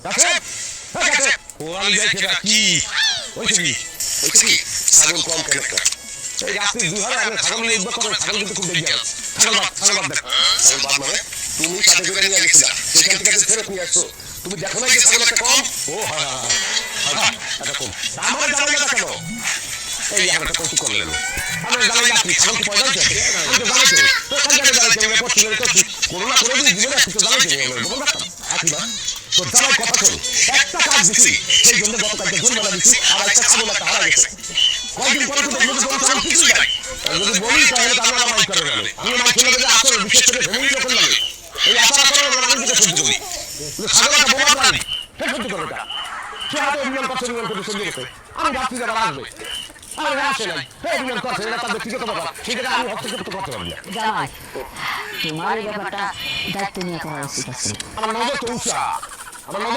কোরআন দেখে কি ওইছে কি ছাগল কম কেন এই রাত্রি দুহারে আমি ছাগল নিয়ে ইজ্জত করে ছাগল কিন্তু খুব বেশি আছে ছাগল বাদ দেখ ছাগল বাদ মানে তুমি সাথে করে নিয়ে গেছিলা সেখান থেকে ফেরত নিয়ে আসছো তুমি দেখো না যে ছাগল একটা কম ও হ্যাঁ এটা কম আমার জানাই না কেন এই আমরা তো কষ্ট করলেন আমরা জানাই না ছাগল কি পয়দা আছে আমি তো জানাই তো কাল জানাই আমি পড়ছি তো করোনা করে দিই জীবনে কিছু জানাই আমি বলবো না আকিবা তো জানাই কথা শোন একটা কাজ দিছি সেই জন্য গতকালকে জরিমানা দিছি আর একটা ছাগল একটা হারা গেছে কয়দিন পরে তো দেখবো যে কোনো কিছু নাই যদি বলি তাহলে তো আমরা মাইক করে গেল আমি মাইক করে যে আসলে বিশেষ করে ভূমি লোক লাগে এই আশা করে আমরা আমি যেটা সহ্য করি ছাগলটা বোমা নাই সে সহ্য করবে না সে হয়তো অভিযান করছে সহ্য করতে আমি ভাবছি যে আসবে আরে আসে নাই অভিযান করছে এটা তার ব্যক্তিগত ব্যাপার সেটা আমি হস্তক্ষেপ করতে পারবো না জামাই তোমার এই ব্যাপারটা দায়িত্ব নিয়ে করা উচিত আছে আমার নজর তো উঁচা আমার নজর